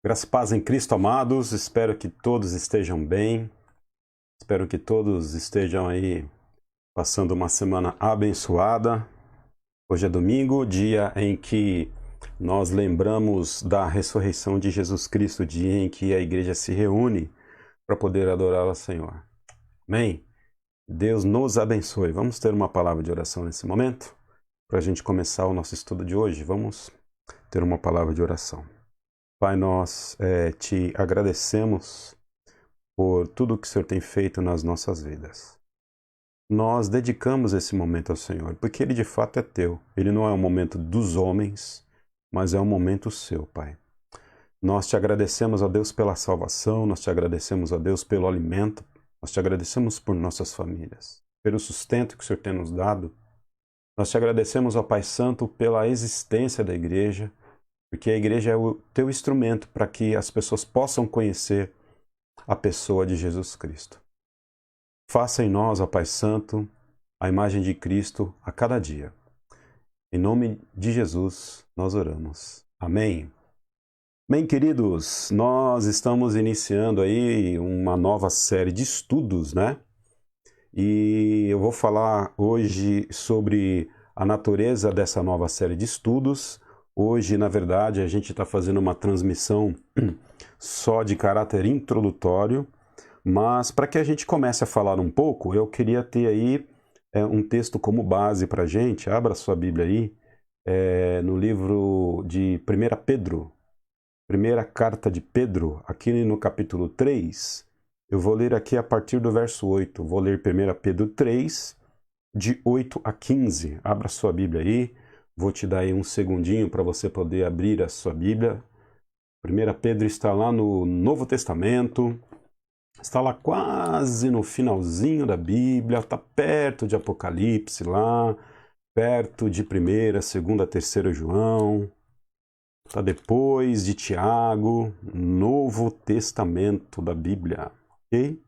Graça e paz em Cristo, amados. Espero que todos estejam bem. Espero que todos estejam aí passando uma semana abençoada. Hoje é domingo, dia em que nós lembramos da ressurreição de Jesus Cristo, dia em que a igreja se reúne para poder adorar ao Senhor. Amém? Deus nos abençoe. Vamos ter uma palavra de oração nesse momento? Para a gente começar o nosso estudo de hoje, vamos ter uma palavra de oração. Pai, nós te agradecemos por tudo que o Senhor tem feito nas nossas vidas. Nós dedicamos esse momento ao Senhor, porque ele de fato é teu. Ele não é um momento dos homens, mas é um momento seu, Pai. Nós te agradecemos, ó Deus, pela salvação, nós te agradecemos, ó Deus, pelo alimento, nós te agradecemos por nossas famílias, pelo sustento que o Senhor tem nos dado. Nós te agradecemos, ó Pai Santo, pela existência da igreja, porque a igreja é o teu instrumento para que as pessoas possam conhecer a pessoa de Jesus Cristo. Faça em nós, ó Pai Santo, a imagem de Cristo a cada dia. Em nome de Jesus, nós oramos. Amém. Bem, queridos, nós estamos iniciando aí uma nova série de estudos, né? E eu vou falar hoje sobre a natureza dessa nova série de estudos. Hoje, na verdade, a gente está fazendo uma transmissão só de caráter introdutório, mas para que a gente comece a falar um pouco, eu queria ter aí um texto como base para a gente. Abra sua Bíblia aí, no livro de 1 Pedro, primeira carta de Pedro, aqui no capítulo 3, eu vou ler aqui a partir do verso 8, vou ler 1 Pedro 3, de 8 a 15. Abra sua Bíblia aí. Vou te dar aí um segundinho para você poder abrir a sua Bíblia. 1 Pedro está lá no Novo Testamento, está lá quase no finalzinho da Bíblia, está perto de Apocalipse lá, perto de 1ª, 2ª, 3ª João, está depois de Tiago, Novo Testamento da Bíblia, ok?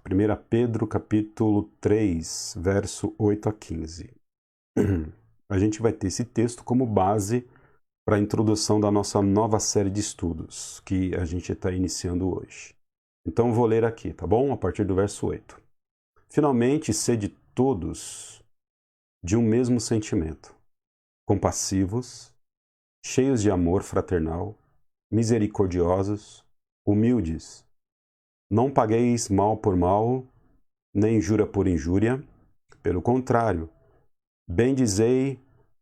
1 Pedro capítulo 3, verso 8 a 15. A gente vai ter esse texto como base para a introdução da nossa nova série de estudos que a gente está iniciando hoje. Então vou ler aqui, tá bom? A partir do verso 8. Finalmente, sede todos de um mesmo sentimento, compassivos, cheios de amor fraternal, misericordiosos, humildes. Não pagueis mal por mal, nem injúria por injúria. Pelo contrário, bendizei,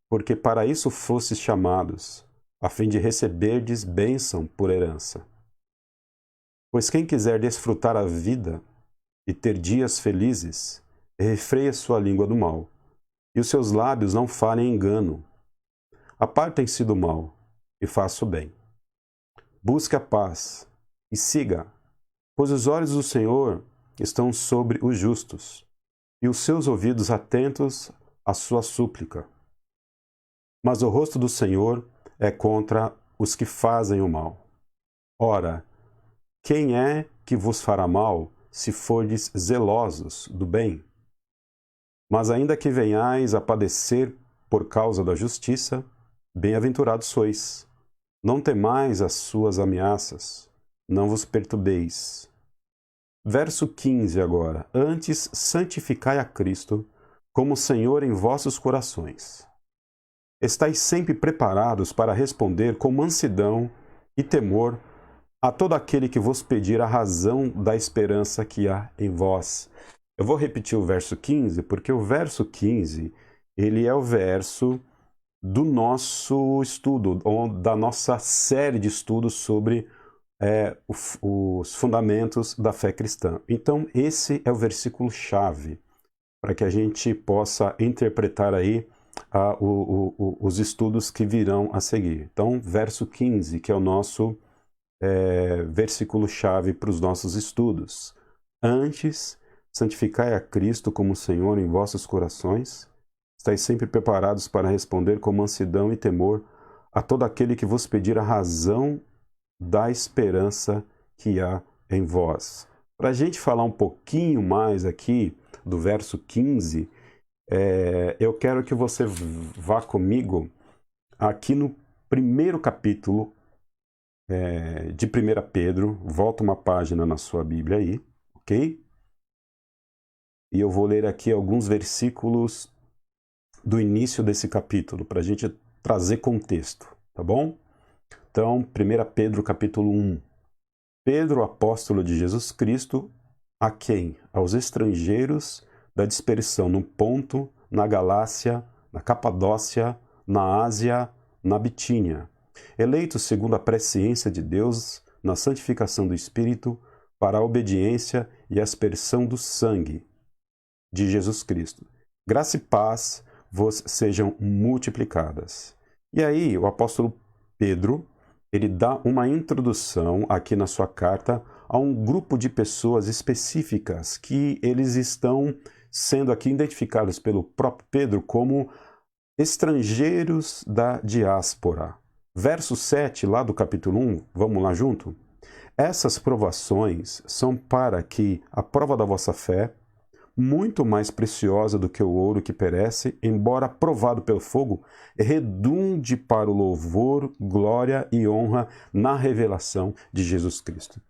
porque para isso fostes chamados, a fim de receberdes bênção por herança. Pois quem quiser desfrutar a vida e ter dias felizes, refreia sua língua do mal, e os seus lábios não falem engano. Apartem-se do mal e faça o bem. Busque a paz e siga, pois os olhos do Senhor estão sobre os justos, e os seus ouvidos atentos à sua súplica. Mas o rosto do Senhor é contra os que fazem o mal. Ora, quem é que vos fará mal se fordes zelosos do bem? Mas ainda que venhais a padecer por causa da justiça, bem-aventurados sois. Não temais as suas ameaças, não vos perturbeis. Verso 15 agora. Antes santificai a Cristo como Senhor em vossos corações. Estais sempre preparados para responder com mansidão e temor a todo aquele que vos pedir a razão da esperança que há em vós. Eu vou repetir o verso 15, porque o verso 15, ele é o verso do nosso estudo, da nossa série de estudos sobre os fundamentos da fé cristã. Então, esse é o versículo-chave para que a gente possa interpretar aí os estudos que virão a seguir. Então, verso 15, que é o nosso versículo-chave para os nossos estudos. Antes, santificai a Cristo como Senhor em vossos corações. Estais sempre preparados para responder com mansidão e temor a todo aquele que vos pedir a razão da esperança que há em vós. Para a gente falar um pouquinho mais aqui do verso 15, eu quero que você vá comigo aqui no primeiro capítulo de 1 Pedro, volta uma página na sua Bíblia aí, ok? E eu vou ler aqui alguns versículos do início desse capítulo, para a gente trazer contexto, tá bom? Então, 1 Pedro capítulo 1. Pedro, apóstolo de Jesus Cristo, a quem? Aos estrangeiros da dispersão no Ponto, na Galácia, na Capadócia, na Ásia, na Bitínia, eleitos segundo a presciência de Deus, na santificação do Espírito, para a obediência e aspersão do sangue de Jesus Cristo. Graça e paz vos sejam multiplicadas. E aí, o apóstolo Pedro, ele dá uma introdução aqui na sua carta a um grupo de pessoas específicas que eles estão sendo aqui identificados pelo próprio Pedro como estrangeiros da diáspora. Verso 7, lá do capítulo 1, vamos lá junto? Essas provações são para que a prova da vossa fé, muito mais preciosa do que o ouro que perece, embora provado pelo fogo, redunde para o louvor, glória e honra na revelação de Jesus Cristo.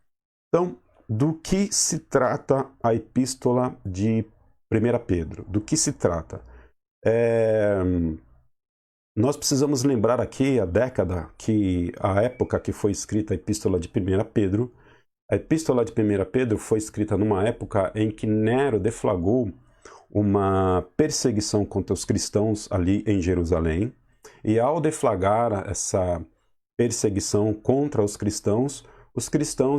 Então, do que se trata a epístola de 1 Pedro? Do que se trata? Nós precisamos lembrar aqui a época que foi escrita a epístola de 1 Pedro. A epístola de 1 Pedro foi escrita numa época em que Nero deflagrou uma perseguição contra os cristãos ali em Jerusalém. E ao deflagrar essa perseguição contra os cristãos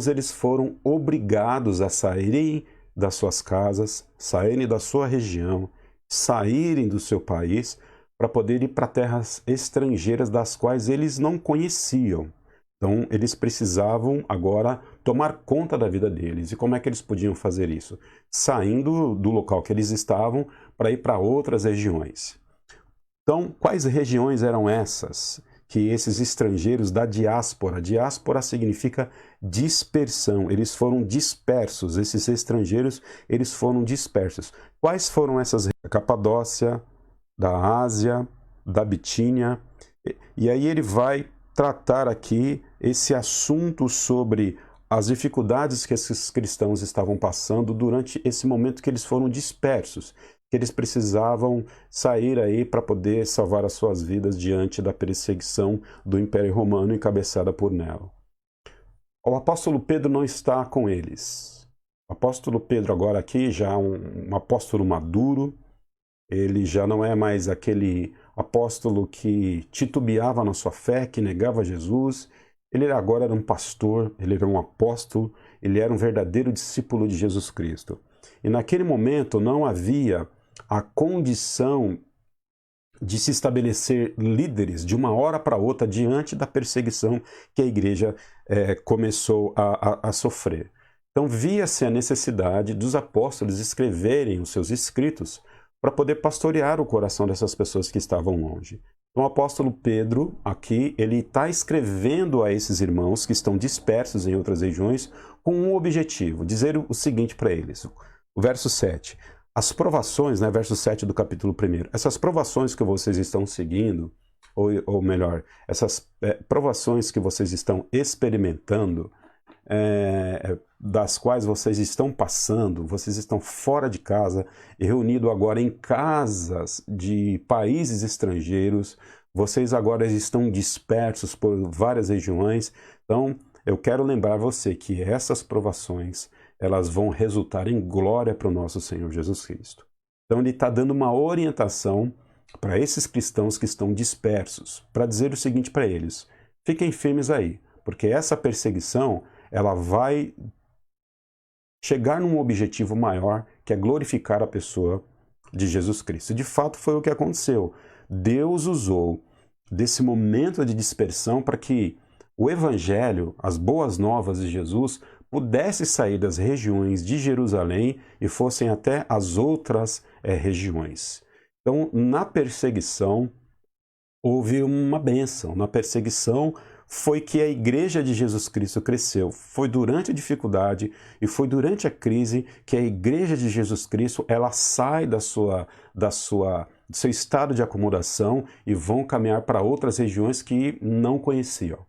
eles foram obrigados a saírem das suas casas, saírem da sua região, saírem do seu país para poder ir para terras estrangeiras das quais eles não conheciam. Então, eles precisavam agora tomar conta da vida deles. E como é que eles podiam fazer isso? Saindo do local que eles estavam para ir para outras regiões. Então, quais regiões eram essas que esses estrangeiros da diáspora? Diáspora significa dispersão. Eles foram dispersos. Esses estrangeiros, eles foram dispersos. Quais foram essas regiões? Da Capadócia, da Ásia, da Bitínia. E aí ele vai tratar aqui esse assunto sobre as dificuldades que esses cristãos estavam passando durante esse momento que eles foram dispersos, que eles precisavam sair aí para poder salvar as suas vidas diante da perseguição do Império Romano encabeçada por Nero. O apóstolo Pedro não está com eles. O apóstolo Pedro agora aqui já é um apóstolo maduro. Ele já não é mais aquele apóstolo que titubeava na sua fé, que negava Jesus. Ele agora era um pastor, ele era um apóstolo, ele era um verdadeiro discípulo de Jesus Cristo. E naquele momento não havia a condição de se estabelecer líderes de uma hora para outra diante da perseguição que a igreja começou a sofrer. Então via-se a necessidade dos apóstolos escreverem os seus escritos para poder pastorear o coração dessas pessoas que estavam longe. Então, o apóstolo Pedro, aqui, ele está escrevendo a esses irmãos que estão dispersos em outras regiões com um objetivo, dizer o seguinte para eles. O verso 7. As provações, verso 7 do capítulo 1, essas provações que vocês estão seguindo, ou melhor, essas provações que vocês estão experimentando, das quais vocês estão passando, vocês estão fora de casa e reunidos agora em casas de países estrangeiros, vocês agora estão dispersos por várias regiões. Então, eu quero lembrar você que essas provações, elas vão resultar em glória para o nosso Senhor Jesus Cristo. Então, ele está dando uma orientação para esses cristãos que estão dispersos, para dizer o seguinte para eles: fiquem firmes aí, porque essa perseguição ela vai chegar num objetivo maior, que é glorificar a pessoa de Jesus Cristo. De fato, foi o que aconteceu. Deus usou desse momento de dispersão para que o Evangelho, as boas novas de Jesus, pudesse sair das regiões de Jerusalém e fossem até as outras regiões. Então, na perseguição, houve uma bênção. Na perseguição, foi que a igreja de Jesus Cristo cresceu. Foi durante a dificuldade e foi durante a crise que a igreja de Jesus Cristo ela sai do seu estado de acomodação e vão caminhar para outras regiões que não conheciam.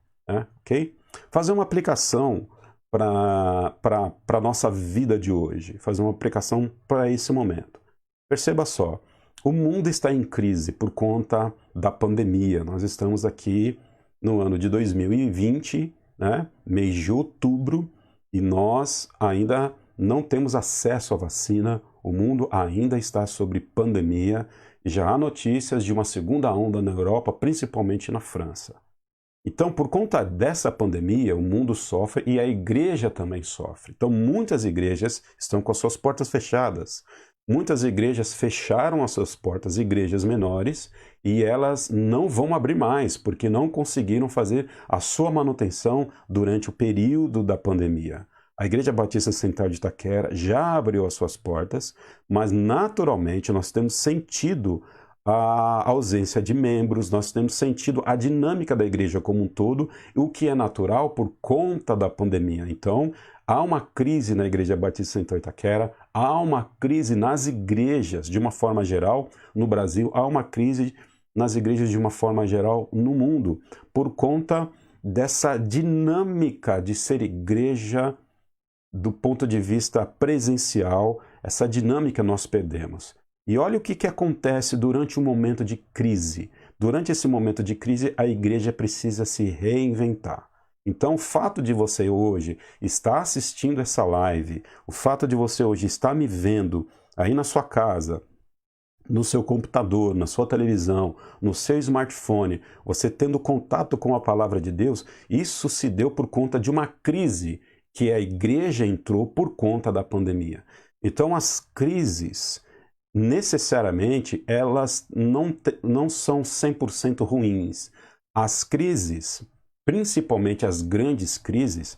Ok? fazer uma aplicação para a nossa vida de hoje, fazer uma aplicação para esse momento. Perceba só, o mundo está em crise por conta da pandemia. Nós estamos aqui no ano de 2020, né, mês de outubro, e nós ainda não temos acesso à vacina, o mundo ainda está sob pandemia, e já há notícias de uma segunda onda na Europa, principalmente na França. Então, por conta dessa pandemia, o mundo sofre e a igreja também sofre. Então, muitas igrejas estão com as suas portas fechadas. Muitas igrejas fecharam as suas portas, igrejas menores, e elas não vão abrir mais, porque não conseguiram fazer a sua manutenção durante o período da pandemia. A Igreja Batista Central de Itaquera já abriu as suas portas, mas naturalmente nós temos sentido a ausência de membros, nós temos sentido a dinâmica da igreja como um todo, o que é natural por conta da pandemia. Então, há uma crise na Igreja Batista Central Itaquera, há uma crise nas igrejas de uma forma geral no Brasil, há uma crise nas igrejas de uma forma geral no mundo, por conta dessa dinâmica de ser igreja do ponto de vista presencial, essa dinâmica nós perdemos. E olha o que acontece durante um momento de crise. Durante esse momento de crise, a igreja precisa se reinventar. Então, o fato de você hoje estar assistindo essa live, o fato de você hoje estar me vendo aí na sua casa, no seu computador, na sua televisão, no seu smartphone, você tendo contato com a palavra de Deus, isso se deu por conta de uma crise que a igreja entrou por conta da pandemia. Então, as crises, necessariamente, elas não são 100% ruins. As crises, principalmente as grandes crises,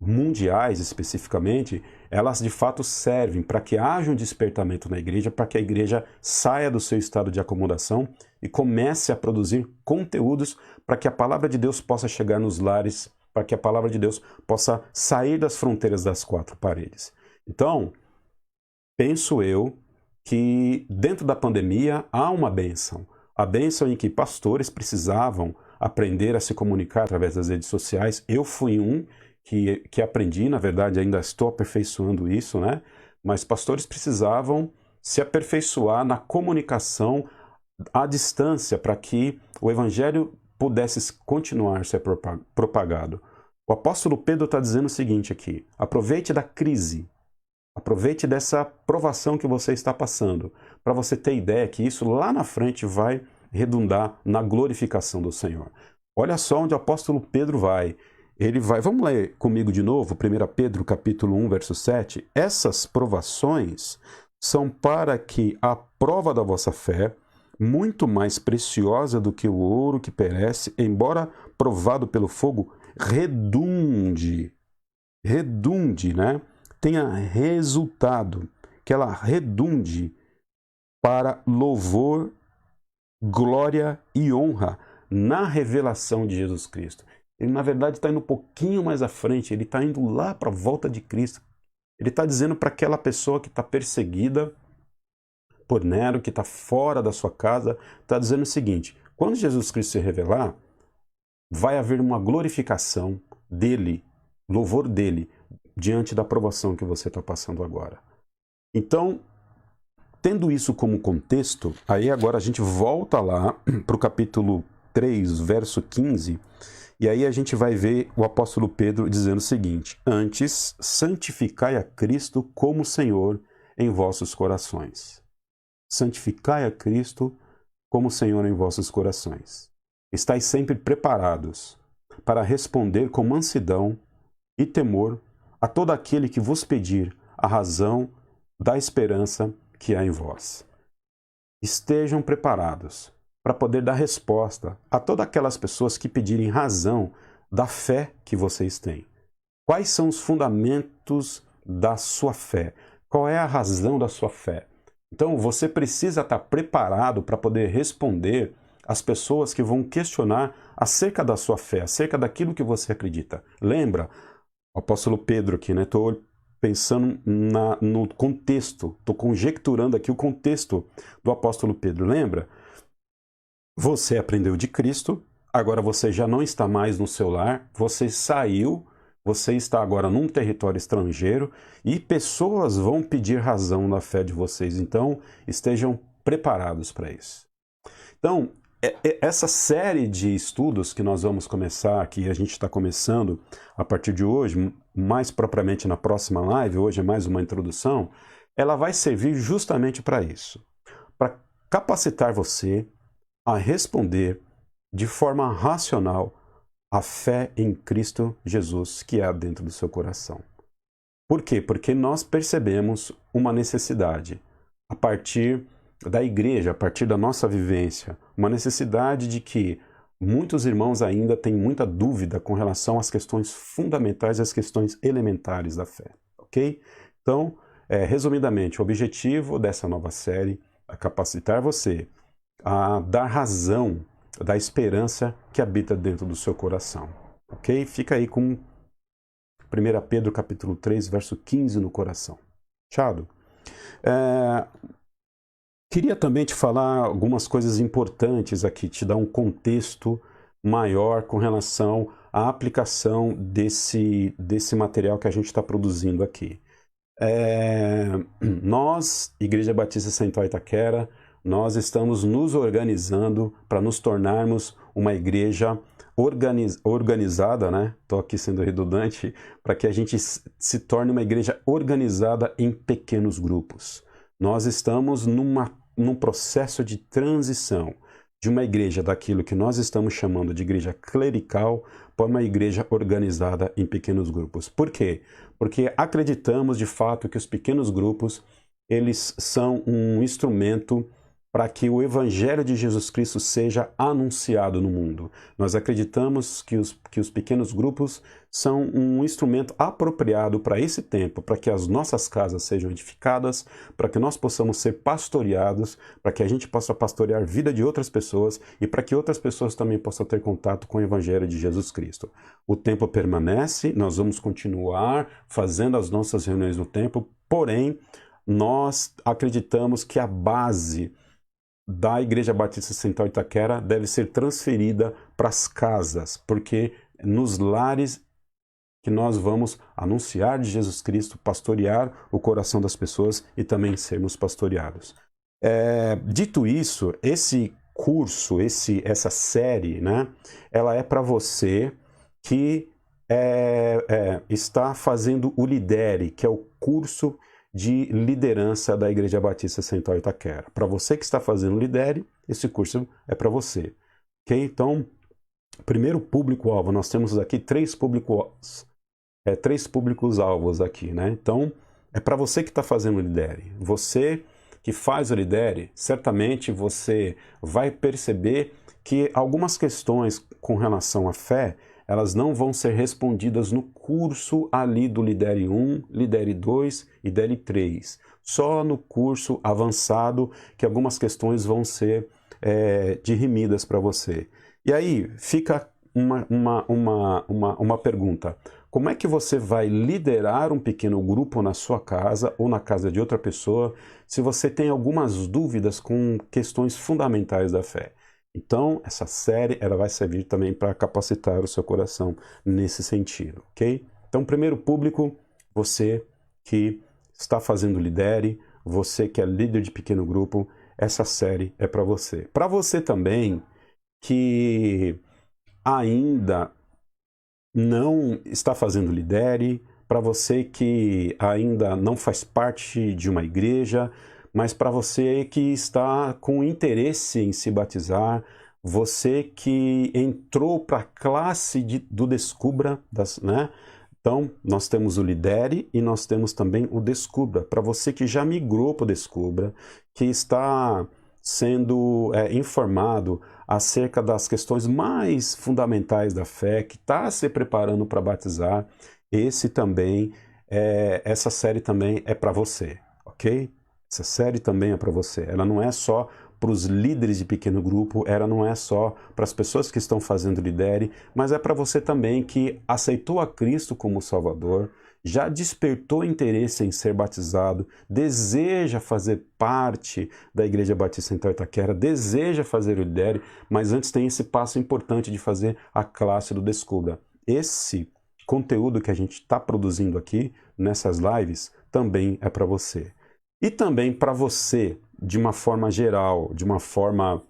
mundiais especificamente, elas de fato servem para que haja um despertamento na igreja, para que a igreja saia do seu estado de acomodação e comece a produzir conteúdos para que a palavra de Deus possa chegar nos lares, para que a palavra de Deus possa sair das fronteiras das quatro paredes. Então, penso eu que dentro da pandemia há uma bênção. A bênção em que pastores precisavam aprender a se comunicar através das redes sociais. Eu fui um que aprendi, na verdade ainda estou aperfeiçoando isso, né? Mas pastores precisavam se aperfeiçoar na comunicação à distância para que o evangelho pudesse continuar a ser propagado. O apóstolo Pedro está dizendo o seguinte aqui: aproveite da crise, aproveite dessa provação que você está passando, para você ter ideia que isso lá na frente vai redundar na glorificação do Senhor. Olha só onde o apóstolo Pedro vai. Ele vai, vamos ler comigo de novo, 1 Pedro capítulo 1, verso 7. Essas provações são para que a prova da vossa fé, muito mais preciosa do que o ouro que perece, embora provado pelo fogo, redunde, né? Tenha resultado, que ela redunde para louvor, glória e honra na revelação de Jesus Cristo. Ele, na verdade, está indo um pouquinho mais à frente, ele está indo lá para a volta de Cristo. Ele está dizendo para aquela pessoa que está perseguida por Nero, que está fora da sua casa, está dizendo o seguinte: quando Jesus Cristo se revelar, vai haver uma glorificação dele, louvor dele, diante da provação que você está passando agora. Então, tendo isso como contexto, aí agora a gente volta lá para o capítulo 3, verso 15, e aí a gente vai ver o apóstolo Pedro dizendo o seguinte: antes, santificai a Cristo como Senhor em vossos corações. Santificai a Cristo como Senhor em vossos corações. Estais sempre preparados para responder com mansidão e temor a todo aquele que vos pedir a razão da esperança que há em vós. Estejam preparados para poder dar resposta a todas aquelas pessoas que pedirem razão da fé que vocês têm. Quais são os fundamentos da sua fé? Qual é a razão da sua fé? Então, você precisa estar preparado para poder responder às pessoas que vão questionar acerca da sua fé, acerca daquilo que você acredita. Lembra, o apóstolo Pedro aqui, né? Estou pensando no contexto, estou conjecturando aqui o contexto do apóstolo Pedro. Lembra? Você aprendeu de Cristo, agora você já não está mais no seu lar, você saiu, você está agora num território estrangeiro e pessoas vão pedir razão na fé de vocês. Então, estejam preparados para isso. Então, essa série de estudos que nós vamos começar, que a gente está começando a partir de hoje, mais propriamente na próxima live, hoje é mais uma introdução, ela vai servir justamente para isso, para capacitar você a responder de forma racional a fé em Cristo Jesus que há dentro do seu coração. Por quê? Porque nós percebemos uma necessidade a partir da igreja, a partir da nossa vivência, uma necessidade de que muitos irmãos ainda têm muita dúvida com relação às questões fundamentais, às questões elementares da fé, ok? Então, resumidamente, o objetivo dessa nova série é capacitar você a dar razão da esperança que habita dentro do seu coração, ok? Fica aí com 1 Pedro capítulo 3, verso 15 no coração. Fechado? Queria também te falar algumas coisas importantes aqui, te dar um contexto maior com relação à aplicação desse material que a gente está produzindo aqui. Nós, Igreja Batista Central Itaquera, nós estamos nos organizando para nos tornarmos uma igreja organizada, né? Estou aqui sendo redundante, para que a gente se torne uma igreja organizada em pequenos grupos. Nós estamos num processo de transição de uma igreja daquilo que nós estamos chamando de igreja clerical para uma igreja organizada em pequenos grupos. Por quê? Porque acreditamos de fato que os pequenos grupos, eles são um instrumento para que o Evangelho de Jesus Cristo seja anunciado no mundo. Nós acreditamos que os pequenos grupos são um instrumento apropriado para esse tempo, para que as nossas casas sejam edificadas, para que nós possamos ser pastoreados, para que a gente possa pastorear a vida de outras pessoas e para que outras pessoas também possam ter contato com o Evangelho de Jesus Cristo. O tempo permanece, nós vamos continuar fazendo as nossas reuniões no templo, porém, nós acreditamos que a base da Igreja Batista Central Itaquera deve ser transferida para as casas, porque nos lares que nós vamos anunciar de Jesus Cristo, pastorear o coração das pessoas e também sermos pastoreados. Dito isso, esse curso, essa série, né, ela é para você que está fazendo o Lidere, que é o curso de liderança da Igreja Batista Central Itaquera. Para você que está fazendo Lidere, esse curso é para você. Ok? Então, primeiro público-alvo, nós temos aqui três públicos-alvos aqui, né? Então, é para você que está fazendo Lidere. Você que faz o Lidere, certamente você vai perceber que algumas questões com relação à fé, elas não vão ser respondidas no curso ali do Lidere 1, Lidere 2 e Lidere 3. Só no curso avançado que algumas questões vão ser dirimidas para você. E aí fica uma pergunta. Como é que você vai liderar um pequeno grupo na sua casa ou na casa de outra pessoa se você tem algumas dúvidas com questões fundamentais da fé? Então, essa série ela vai servir também para capacitar o seu coração nesse sentido, ok? Então, primeiro público, você que está fazendo Lidere, você que é líder de pequeno grupo, essa série é para você. Para você também que ainda não está fazendo Lidere, para você que ainda não faz parte de uma igreja, mas para você que está com interesse em se batizar, você que entrou para a classe do Descubra, né? Então, nós temos o Lidere e nós temos também o Descubra. Para você que já migrou para o Descubra, que está sendo informado acerca das questões mais fundamentais da fé, que está se preparando para batizar, essa série também é para você, ok? Essa série também é para você. Ela não é só para os líderes de pequeno grupo, ela não é só para as pessoas que estão fazendo Lidere, mas é para você também que aceitou a Cristo como Salvador já despertou interesse em ser batizado, deseja fazer parte da Igreja Batista em Itaquera, deseja fazer o lidere, mas antes tem esse passo importante de fazer a classe do Descubra. Esse conteúdo que a gente está produzindo aqui nessas lives também é para você. E também para você, de uma forma geral, de uma forma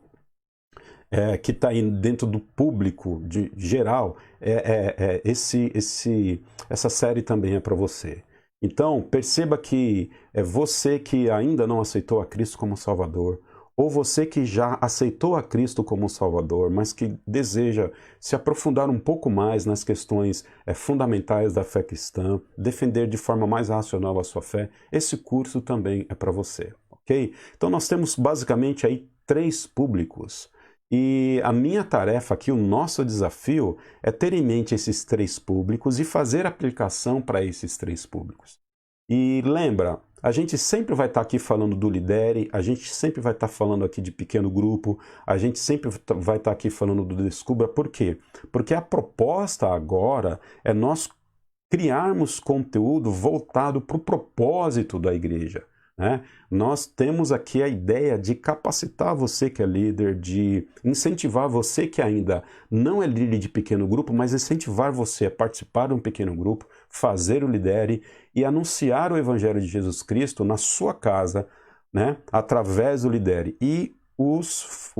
que está aí dentro do público geral, essa série também é para você. Então, perceba que é você que ainda não aceitou a Cristo como Salvador, ou você que já aceitou a Cristo como Salvador, mas que deseja se aprofundar um pouco mais nas questões fundamentais da fé cristã, defender de forma mais racional a sua fé, esse curso também é para você, ok? Então nós temos basicamente aí 3 públicos. E a minha tarefa aqui, o nosso desafio, é ter em mente esses 3 públicos e fazer aplicação para esses 3 públicos. E lembra, a gente sempre vai estar aqui falando do Lidere, a gente sempre vai estar falando aqui de pequeno grupo, a gente sempre vai estar aqui falando do Descubra. Por quê? Porque a proposta agora é nós criarmos conteúdo voltado para o propósito da igreja, né? Nós temos aqui a ideia de capacitar você que é líder, de incentivar você que ainda não é líder de pequeno grupo, mas incentivar você a participar de um pequeno grupo, fazer o lidere e anunciar o Evangelho de Jesus Cristo na sua casa, né? Através do lidere. E os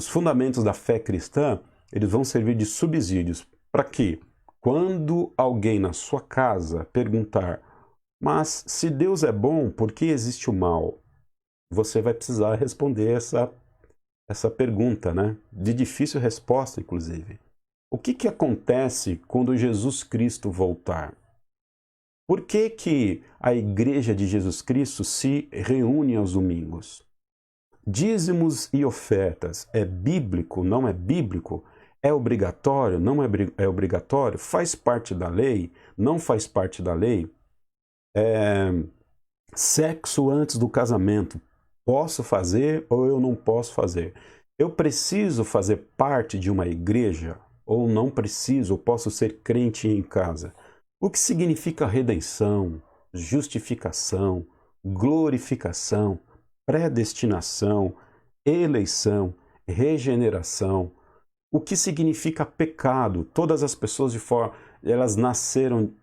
fundamentos da fé cristã, eles vão servir de subsídios para que, quando alguém na sua casa perguntar: mas se Deus é bom, por que existe o mal? Você vai precisar responder essa pergunta, né? De difícil resposta, inclusive. O que acontece quando Jesus Cristo voltar? Por que a igreja de Jesus Cristo se reúne aos domingos? Dízimos e ofertas é bíblico, não é bíblico? É obrigatório, não é obrigatório? Faz parte da lei, não faz parte da lei? Sexo antes do casamento, posso fazer ou eu não posso fazer? Eu preciso fazer parte de uma igreja ou não preciso? Eu posso ser crente em casa? O que significa redenção, justificação, glorificação, predestinação, eleição, regeneração? O que significa pecado? Todas as pessoas elas nasceram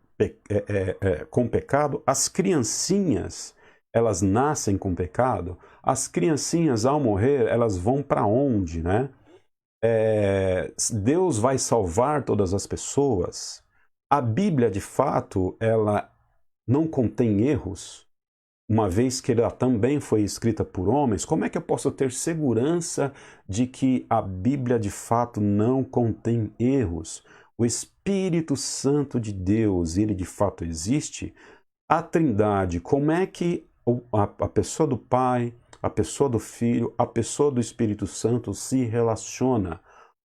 com pecado? As criancinhas, elas nascem com pecado? As criancinhas, ao morrer, elas vão para onde, né? Deus vai salvar todas as pessoas? A Bíblia, de fato, ela não contém erros, uma vez que ela também foi escrita por homens. Como é que eu posso ter segurança de que a Bíblia, de fato, não contém erros? O Espírito Santo de Deus, ele de fato existe? A Trindade, como é que a pessoa do Pai, a pessoa do Filho, a pessoa do Espírito Santo se relaciona?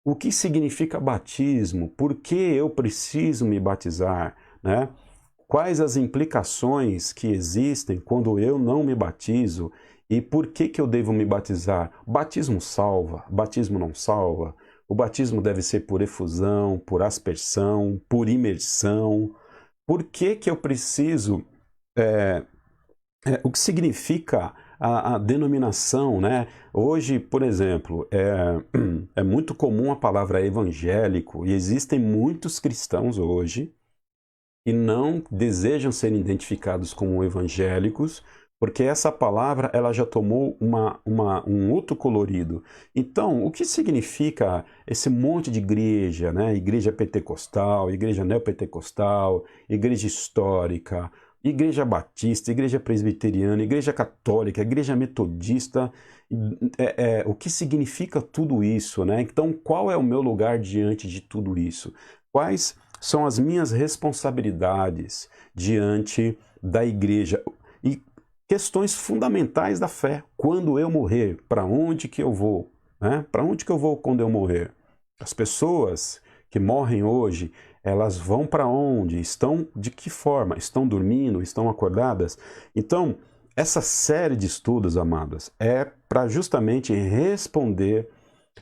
O que significa batismo? Por que eu preciso me batizar, né? Quais as implicações que existem quando eu não me batizo? E por que eu devo me batizar? Batismo salva, batismo não salva? O batismo deve ser por efusão, por aspersão, por imersão. Por que eu preciso... o que significa a denominação, né? Hoje, por exemplo, é muito comum a palavra evangélico, e existem muitos cristãos hoje que não desejam ser identificados como evangélicos, porque essa palavra ela já tomou um outro colorido. Então, o que significa esse monte de igreja, né? Igreja pentecostal, igreja neopentecostal, igreja histórica, igreja batista, igreja presbiteriana, igreja católica, igreja metodista? O que significa tudo isso, né? Então, qual é o meu lugar diante de tudo isso? Quais são as minhas responsabilidades diante da igreja? E questões fundamentais da fé. Quando eu morrer, para onde que eu vou? Né? Para onde que eu vou quando eu morrer? As pessoas que morrem hoje, elas vão para onde? Estão de que forma? Estão dormindo? Estão acordadas? Então, essa série de estudos, amadas, é para justamente responder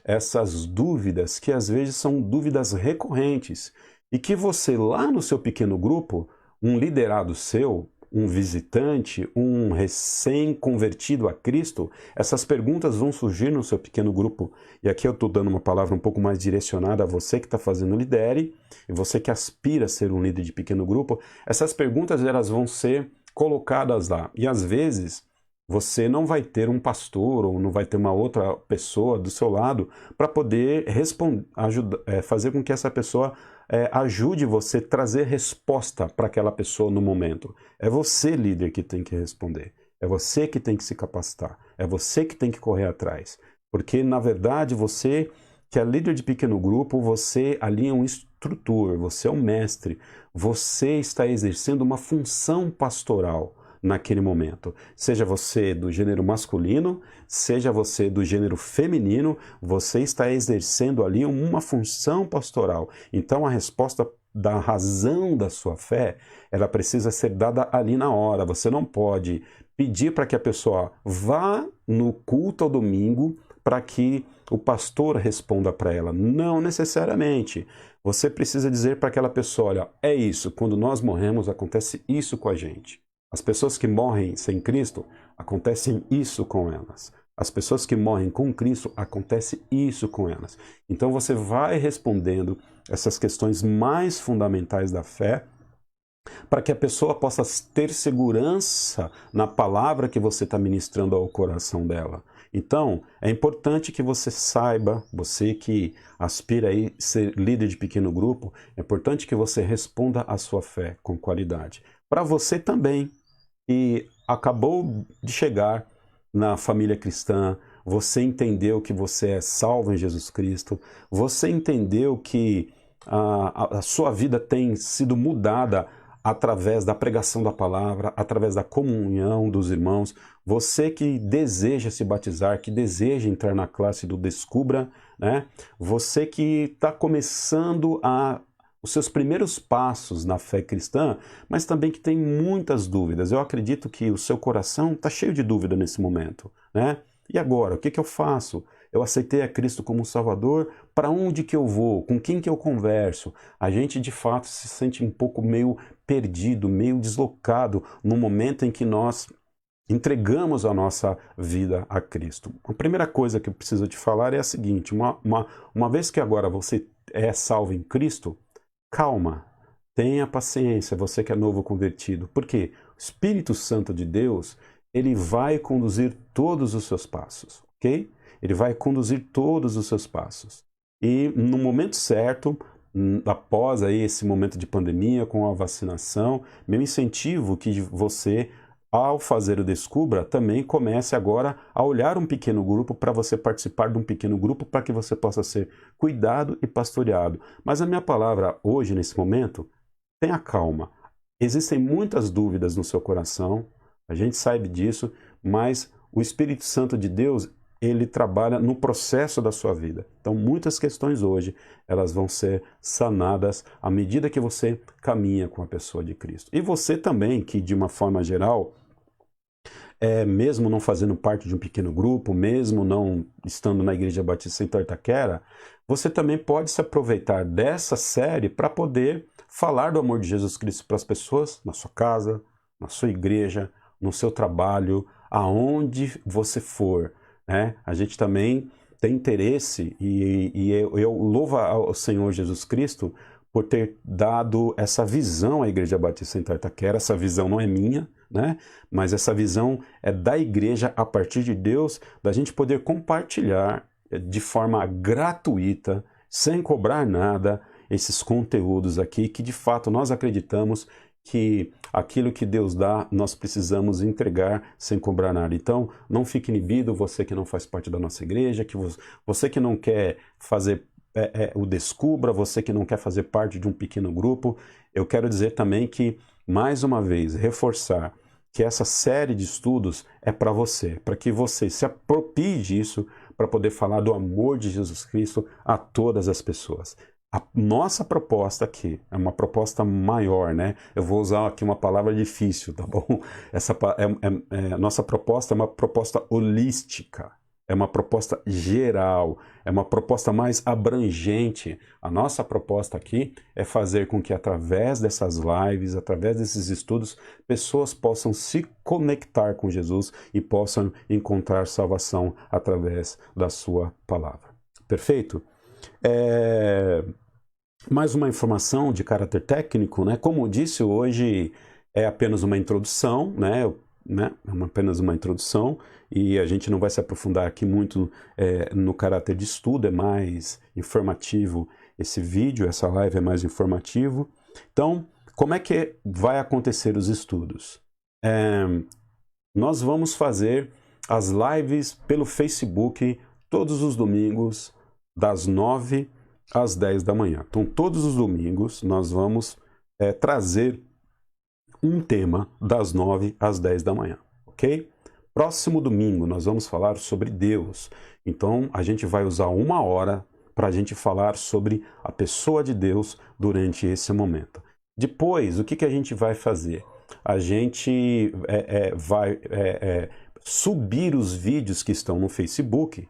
essas dúvidas que às vezes são dúvidas recorrentes e que você lá no seu pequeno grupo um liderado seu, um visitante, um recém-convertido a Cristo, essas perguntas vão surgir no seu pequeno grupo. E aqui eu estou dando uma palavra um pouco mais direcionada a você que está fazendo lidere, e você que aspira a ser um líder de pequeno grupo. Essas perguntas elas vão ser colocadas lá. E às vezes você não vai ter um pastor ou não vai ter uma outra pessoa do seu lado para poder fazer com que essa pessoa ajude você a trazer resposta para aquela pessoa no momento. É você, líder, que tem que responder. É você que tem que se capacitar. É você que tem que correr atrás. Porque, na verdade, você que é líder de pequeno grupo, você ali é um instrutor, você é um mestre. Você está exercendo uma função pastoral naquele momento. Seja você do gênero masculino, seja você do gênero feminino, você está exercendo ali uma função pastoral. Então a resposta da razão da sua fé, ela precisa ser dada ali na hora. Você não pode pedir para que a pessoa vá no culto ao domingo para que o pastor responda para ela. Não necessariamente. Você precisa dizer para aquela pessoa, olha, é isso, quando nós morremos acontece isso com a gente. As pessoas que morrem sem Cristo, acontece isso com elas. As pessoas que morrem com Cristo, acontece isso com elas. Então você vai respondendo essas questões mais fundamentais da fé, para que a pessoa possa ter segurança na palavra que você está ministrando ao coração dela. Então, é importante que você saiba, você que aspira a ser líder de pequeno grupo, é importante que você responda a sua fé com qualidade. Para você também, que acabou de chegar na família cristã, você entendeu que você é salvo em Jesus Cristo, você entendeu que a sua vida tem sido mudada através da pregação da palavra, através da comunhão dos irmãos, você que deseja se batizar, que deseja entrar na classe do Descubra, né? Você que está começando os seus primeiros passos na fé cristã, mas também que tem muitas dúvidas. Eu acredito que o seu coração está cheio de dúvida nesse momento, né? E agora, o que eu faço? Eu aceitei a Cristo como Salvador, para onde que eu vou? Com quem que eu converso? A gente, de fato, se sente um pouco meio perdido, meio deslocado no momento em que nós entregamos a nossa vida a Cristo. A primeira coisa que eu preciso te falar é a seguinte, uma vez que agora você é salvo em Cristo, calma, tenha paciência, você que é novo convertido. Por quê? O Espírito Santo de Deus, ele vai conduzir todos os seus passos, ok? Ele vai conduzir todos os seus passos. E no momento certo, após aí esse momento de pandemia, com a vacinação, meu incentivo que você, ao fazer o Descubra, também comece agora a olhar um pequeno grupo para você participar de um pequeno grupo para que você possa ser cuidado e pastoreado. Mas a minha palavra hoje, nesse momento, tenha calma. Existem muitas dúvidas no seu coração, a gente sabe disso, mas o Espírito Santo de Deus, ele trabalha no processo da sua vida. Então, muitas questões hoje, elas vão ser sanadas à medida que você caminha com a pessoa de Cristo. E você também, que de uma forma geral, mesmo não fazendo parte de um pequeno grupo, mesmo não estando na Igreja Batista em Itaquera, você também pode se aproveitar dessa série para poder falar do amor de Jesus Cristo para as pessoas na sua casa, na sua igreja, no seu trabalho, aonde você for, né? A gente também tem interesse e eu louvo ao Senhor Jesus Cristo por ter dado essa visão à Igreja Batista em Itaquera. Essa visão não é minha, né? Mas essa visão é da igreja a partir de Deus, da gente poder compartilhar de forma gratuita, sem cobrar nada, esses conteúdos aqui, que de fato nós acreditamos que aquilo que Deus dá, nós precisamos entregar sem cobrar nada. Então, não fique inibido, você que não faz parte da nossa igreja, você que não quer fazer o Descubra, você que não quer fazer parte de um pequeno grupo. Eu quero dizer também que, mais uma vez, reforçar que essa série de estudos é para você, para que você se aproprie disso, para poder falar do amor de Jesus Cristo a todas as pessoas. A nossa proposta aqui é uma proposta maior, né? Eu vou usar aqui uma palavra difícil, tá bom? A nossa proposta é uma proposta holística. é uma proposta geral, é uma proposta mais abrangente. A nossa proposta aqui é fazer com que através dessas lives, através desses estudos, pessoas possam se conectar com Jesus e possam encontrar salvação através da sua palavra. Perfeito? Mais uma informação de caráter técnico, né? Como eu disse, hoje é apenas uma introdução, né? Apenas uma introdução, e a gente não vai se aprofundar aqui muito no caráter de estudo, é mais informativo esse vídeo, essa live é mais informativo. Então, como é que vai acontecer os estudos? Nós vamos fazer as lives pelo Facebook todos os domingos, das 9 às 10 da manhã. Então, todos os domingos nós vamos trazer um tema das 9 às 10 da manhã, ok? Próximo domingo nós vamos falar sobre Deus. Então, a gente vai usar 1 hora para a gente falar sobre a pessoa de Deus durante esse momento. Depois, o que a gente vai fazer? A gente vai subir os vídeos que estão no Facebook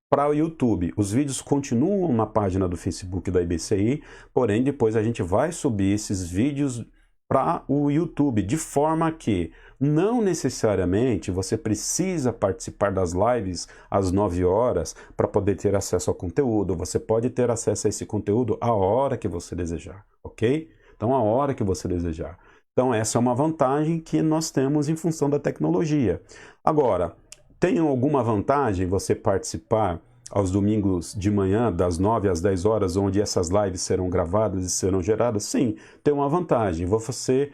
para o YouTube. Os vídeos continuam na página do Facebook da IBCI, porém depois a gente vai subir esses vídeos para o YouTube, de forma que não necessariamente você precisa participar das lives às 9 horas para poder ter acesso ao conteúdo. Você pode ter acesso a esse conteúdo a hora que você desejar, ok? Então, a hora que você desejar. Então, essa é uma vantagem que nós temos em função da tecnologia. Agora, tem alguma vantagem você participar aos domingos de manhã, das 9 às 10 horas, onde essas lives serão gravadas e serão geradas? Sim, tem uma vantagem. Você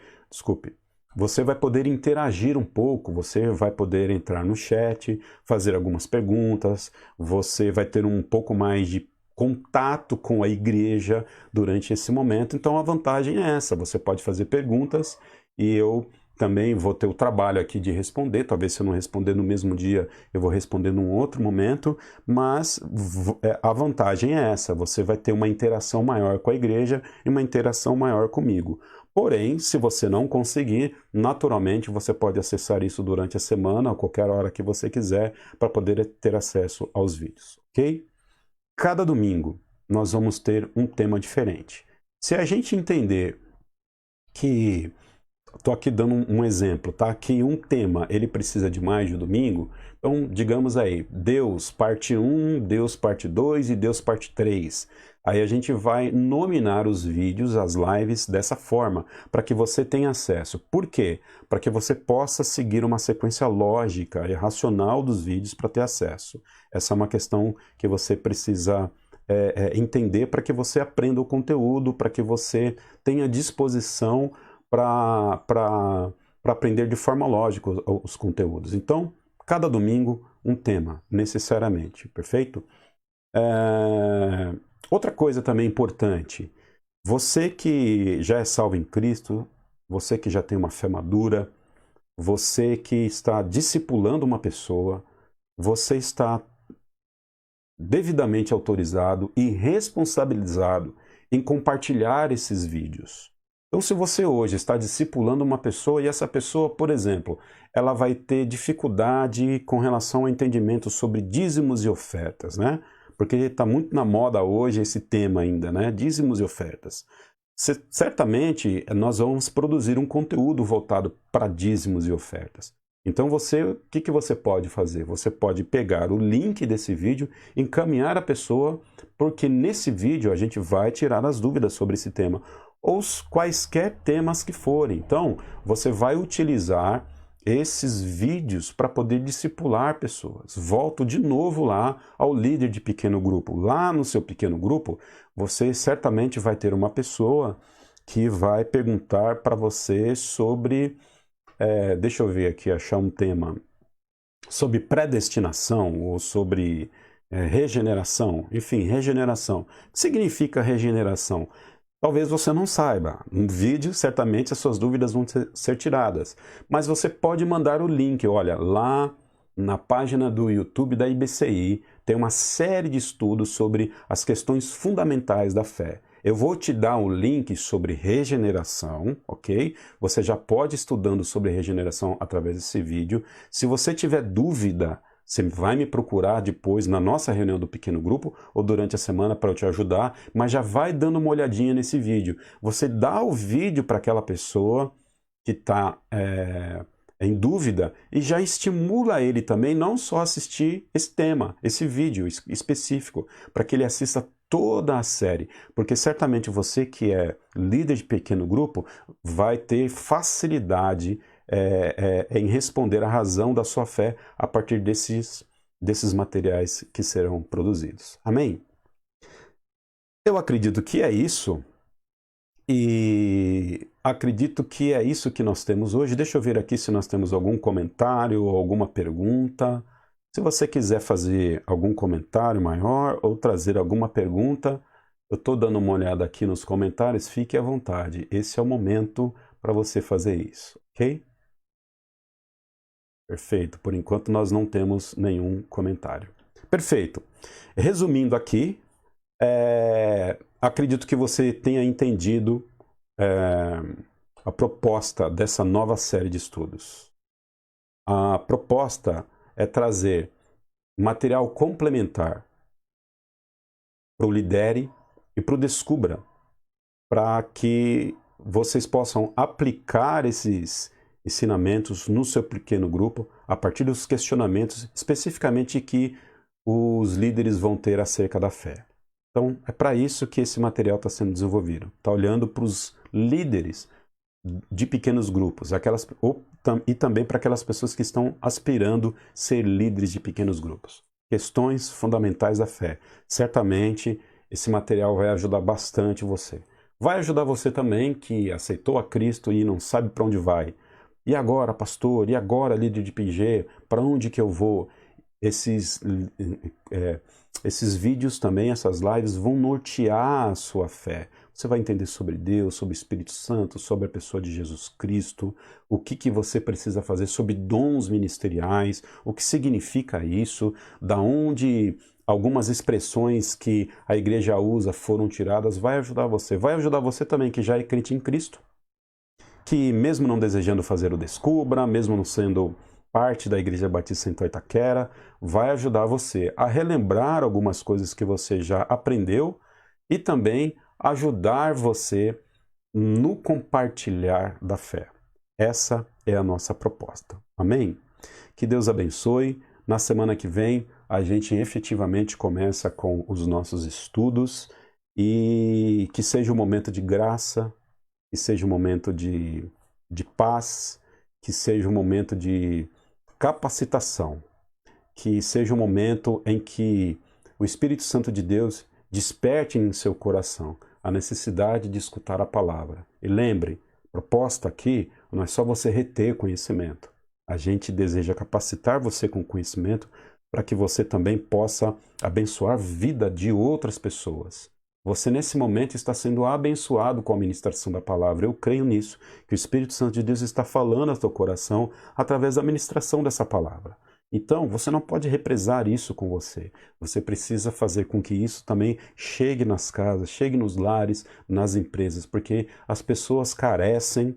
vai poder interagir um pouco, você vai poder entrar no chat, fazer algumas perguntas, você vai ter um pouco mais de contato com a igreja durante esse momento. Então a vantagem é essa, você pode fazer perguntas e eu também vou ter o trabalho aqui de responder. Talvez se eu não responder no mesmo dia, eu vou responder num outro momento, mas a vantagem é essa, você vai ter uma interação maior com a igreja e uma interação maior comigo. Porém, se você não conseguir, naturalmente você pode acessar isso durante a semana, a qualquer hora que você quiser, para poder ter acesso aos vídeos, ok? Cada domingo nós vamos ter um tema diferente. Se a gente entender que... Estou aqui dando um exemplo, tá? Que um tema, ele precisa de mais de um domingo. Então, digamos aí, Deus parte 1, Deus parte 2 e Deus parte 3. Aí a gente vai nominar os vídeos, as lives dessa forma, para que você tenha acesso. Por quê? Para que você possa seguir uma sequência lógica e racional dos vídeos para ter acesso. Essa é uma questão que você precisa entender para que você aprenda o conteúdo, para que você tenha disposição para aprender de forma lógica os conteúdos. Então, cada domingo um tema, necessariamente, perfeito? Outra coisa também importante, você que já é salvo em Cristo, você que já tem uma fé madura, você que está discipulando uma pessoa, você está devidamente autorizado e responsabilizado em compartilhar esses vídeos. Então, se você hoje está discipulando uma pessoa e essa pessoa, por exemplo, ela vai ter dificuldade com relação ao entendimento sobre dízimos e ofertas, né? Porque está muito na moda hoje esse tema ainda, né? Dízimos e ofertas. Certamente, nós vamos produzir um conteúdo voltado para dízimos e ofertas. Então, o que você pode fazer? Você pode pegar o link desse vídeo, encaminhar a pessoa, porque nesse vídeo a gente vai tirar as dúvidas sobre esse tema, ou quaisquer temas que forem. Então, você vai utilizar esses vídeos para poder discipular pessoas. Volto de novo lá ao líder de pequeno grupo. Lá no seu pequeno grupo, você certamente vai ter uma pessoa que vai perguntar para você sobre... deixa eu ver aqui, achar um tema. Sobre predestinação ou sobre regeneração. Enfim, regeneração. O que significa regeneração? Talvez você não saiba. No vídeo, certamente, as suas dúvidas vão ser tiradas. Mas você pode mandar o link. Olha, lá na página do YouTube da IBCI, tem uma série de estudos sobre as questões fundamentais da fé. Eu vou te dar um link sobre regeneração, ok? Você já pode ir estudando sobre regeneração através desse vídeo. Se você tiver dúvida Você vai me procurar depois na nossa reunião do pequeno grupo ou durante a semana para eu te ajudar, mas já vai dando uma olhadinha nesse vídeo. Você dá o vídeo para aquela pessoa que está em dúvida e já estimula ele também não só assistir esse tema, esse vídeo específico, para que ele assista toda a série, porque certamente você que é líder de pequeno grupo vai ter facilidade em responder à razão da sua fé a partir desses materiais que serão produzidos. Amém? Eu acredito que é isso. E acredito que é isso que nós temos hoje. Deixa eu ver aqui se nós temos algum comentário ou alguma pergunta. Se você quiser fazer algum comentário maior ou trazer alguma pergunta, eu estou dando uma olhada aqui nos comentários, fique à vontade. Esse é o momento para você fazer isso, ok? Perfeito. Por enquanto nós não temos nenhum comentário. Perfeito. Resumindo aqui, acredito que você tenha entendido a proposta dessa nova série de estudos. A proposta é trazer material complementar para o Lidere e para o Descubra, para que vocês possam aplicar esses ensinamentos no seu pequeno grupo, a partir dos questionamentos especificamente que os líderes vão ter acerca da fé. Então, é para isso que esse material está sendo desenvolvido. Está olhando para os líderes de pequenos grupos, e também para aquelas pessoas que estão aspirando a ser líderes de pequenos grupos. Questões fundamentais da fé. Certamente, esse material vai ajudar bastante você. Vai ajudar você também que aceitou a Cristo e não sabe para onde vai. E agora, pastor? E agora, líder de PG? Para onde que eu vou? Esses vídeos também, essas lives, vão nortear a sua fé. Você vai entender sobre Deus, sobre o Espírito Santo, sobre a pessoa de Jesus Cristo, o que você precisa fazer, sobre dons ministeriais, o que significa isso, da onde algumas expressões que a igreja usa foram tiradas, vai ajudar você. Vai ajudar você também que já é crente em Cristo, que mesmo não desejando fazer o Descubra, mesmo não sendo parte da Igreja Batista Central Itaquera, vai ajudar você a relembrar algumas coisas que você já aprendeu e também ajudar você no compartilhar da fé. Essa é a nossa proposta. Amém? Que Deus abençoe. Na semana que vem, a gente efetivamente começa com os nossos estudos e que seja um momento de graça, que seja um momento de paz, que seja um momento de capacitação, que seja um momento em que o Espírito Santo de Deus desperte em seu coração a necessidade de escutar a palavra. E lembre, proposta aqui não é só você reter conhecimento. A gente deseja capacitar você com conhecimento para que você também possa abençoar a vida de outras pessoas. Você, nesse momento, está sendo abençoado com a ministração da palavra. Eu creio nisso, que o Espírito Santo de Deus está falando ao teu coração através da ministração dessa palavra. Então, você não pode represar isso com você. Você precisa fazer com que isso também chegue nas casas, chegue nos lares, nas empresas, porque as pessoas carecem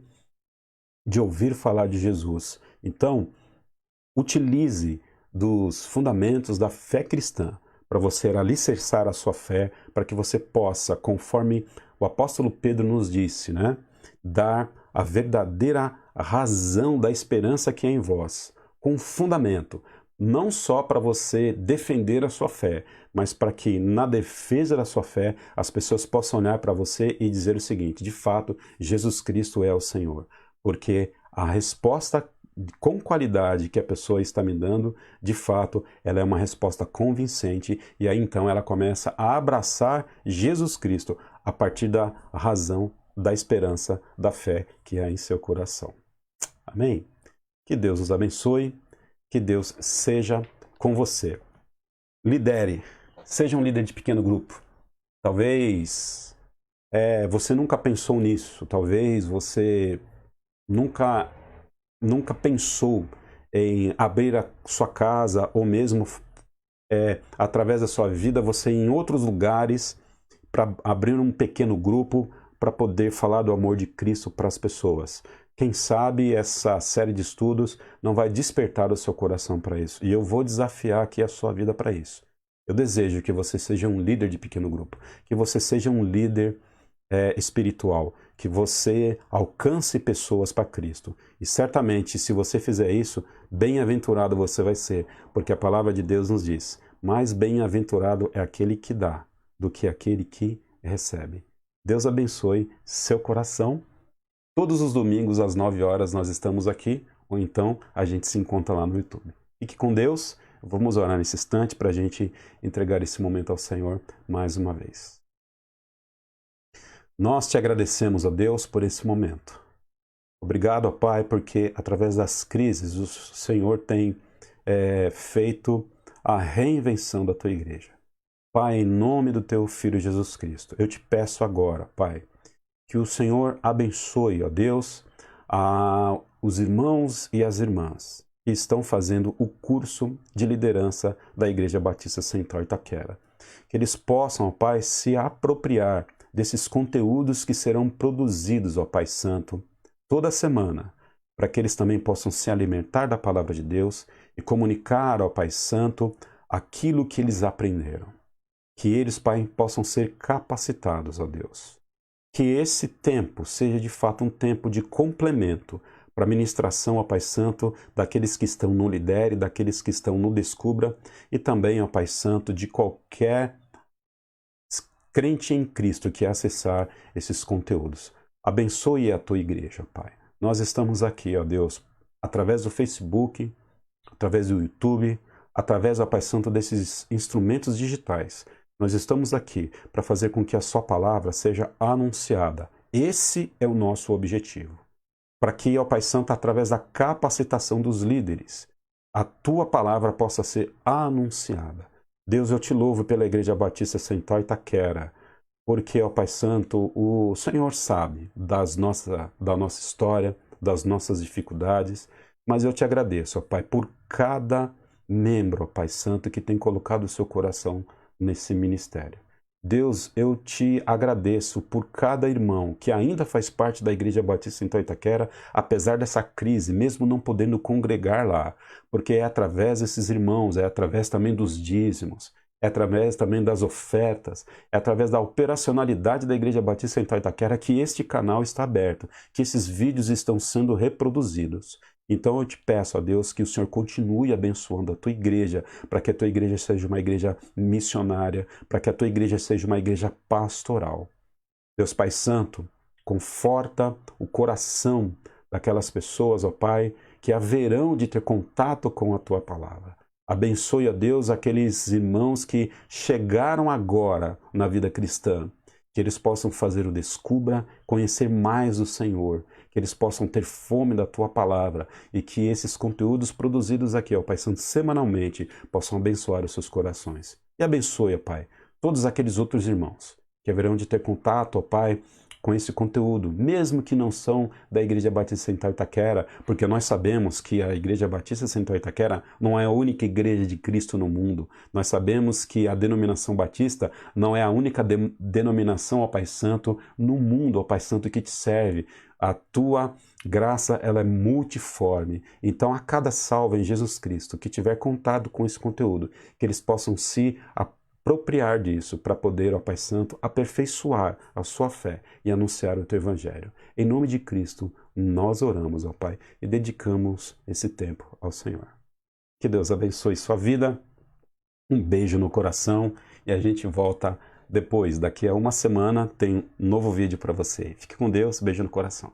de ouvir falar de Jesus. Então, utilize dos fundamentos da fé cristã para você alicerçar a sua fé, para que você possa, conforme o apóstolo Pedro nos disse, né, dar a verdadeira razão da esperança que é em vós, com fundamento, não só para você defender a sua fé, mas para que na defesa da sua fé as pessoas possam olhar para você e dizer o seguinte: de fato, Jesus Cristo é o Senhor, porque a resposta com qualidade que a pessoa está me dando, de fato, ela é uma resposta convincente, e aí então ela começa a abraçar Jesus Cristo a partir da razão da esperança da fé que há em seu coração. Amém? Que Deus os abençoe, que Deus seja com você. Lidere, seja um líder de pequeno grupo. Talvez você nunca pensou nisso, talvez você nunca pensou em abrir a sua casa ou mesmo através da sua vida você ir em outros lugares para abrir um pequeno grupo para poder falar do amor de Cristo para as pessoas. Quem sabe essa série de estudos não vai despertar o seu coração para isso. E eu vou desafiar aqui a sua vida para isso. Eu desejo que você seja um líder de pequeno grupo, que você seja um líder espiritual, que você alcance pessoas para Cristo. E certamente, se você fizer isso, bem-aventurado você vai ser, porque a palavra de Deus nos diz: mais bem-aventurado é aquele que dá do que aquele que recebe. Deus abençoe seu coração. Todos os domingos às 9 horas nós estamos aqui, ou então a gente se encontra lá no YouTube. Fique com Deus. Vamos orar nesse instante para a gente entregar esse momento ao Senhor mais uma vez. Nós te agradecemos, ó Deus, por esse momento. Obrigado, ó Pai, porque através das crises o Senhor tem feito a reinvenção da tua igreja. Pai, em nome do teu Filho Jesus Cristo, eu te peço agora, Pai, que o Senhor abençoe, ó Deus, os irmãos e as irmãs que estão fazendo o curso de liderança da Igreja Batista Central Itaquera. Que eles possam, ó Pai, se apropriar desses conteúdos que serão produzidos, ó Pai Santo, toda semana, para que eles também possam se alimentar da Palavra de Deus e comunicar, ó Pai Santo, aquilo que eles aprenderam. Que eles, Pai, possam ser capacitados, ó Deus. Que esse tempo seja de fato um tempo de complemento para a ministração, ó Pai Santo, daqueles que estão no Lidere, daqueles que estão no Descubra e também, ó Pai Santo, de qualquer crente em Cristo que acessar esses conteúdos. Abençoe a tua igreja, Pai. Nós estamos aqui, ó Deus, através do Facebook, através do YouTube, através, ó Pai Santo, desses instrumentos digitais. Nós estamos aqui para fazer com que a sua palavra seja anunciada. Esse é o nosso objetivo. Para que, ó Pai Santo, através da capacitação dos líderes, a tua palavra possa ser anunciada. Deus, eu te louvo pela Igreja Batista Central Itaquera, porque, ó Pai Santo, o Senhor sabe da nossa história, das nossas dificuldades, mas eu te agradeço, ó Pai, por cada membro, ó Pai Santo, que tem colocado o seu coração nesse ministério. Deus, eu te agradeço por cada irmão que ainda faz parte da Igreja Batista Central Itaquera, apesar dessa crise, mesmo não podendo congregar lá, porque é através desses irmãos, é através também dos dízimos, é através também das ofertas, é através da operacionalidade da Igreja Batista Central Itaquera que este canal está aberto, que esses vídeos estão sendo reproduzidos. Então eu te peço, ó Deus, que o Senhor continue abençoando a tua igreja, para que a tua igreja seja uma igreja missionária, para que a tua igreja seja uma igreja pastoral. Deus Pai Santo, conforta o coração daquelas pessoas, ó Pai, que haverão de ter contato com a tua palavra. Abençoe, ó Deus, aqueles irmãos que chegaram agora na vida cristã, que eles possam fazer o Descubra, conhecer mais o Senhor, que eles possam ter fome da Tua Palavra e que esses conteúdos produzidos aqui, ó Pai Santo, semanalmente, possam abençoar os seus corações. E abençoe, ó Pai, todos aqueles outros irmãos que haverão de ter contato, ó Pai, com esse conteúdo, mesmo que não são da Igreja Batista Central Itaquera, porque nós sabemos que a Igreja Batista Central Itaquera não é a única igreja de Cristo no mundo. Nós sabemos que a denominação batista não é a única denominação, ó Pai Santo, no mundo, ó Pai Santo, que te serve. A tua graça, ela é multiforme. Então, a cada salva em Jesus Cristo que tiver contato com esse conteúdo, que eles possam se apropriar disso para poder, ó Pai Santo, aperfeiçoar a sua fé e anunciar o teu evangelho. Em nome de Cristo, nós oramos, ó Pai, e dedicamos esse tempo ao Senhor. Que Deus abençoe sua vida. Um beijo no coração e a gente volta depois. Daqui a uma semana tem um novo vídeo para você. Fique com Deus, beijo no coração.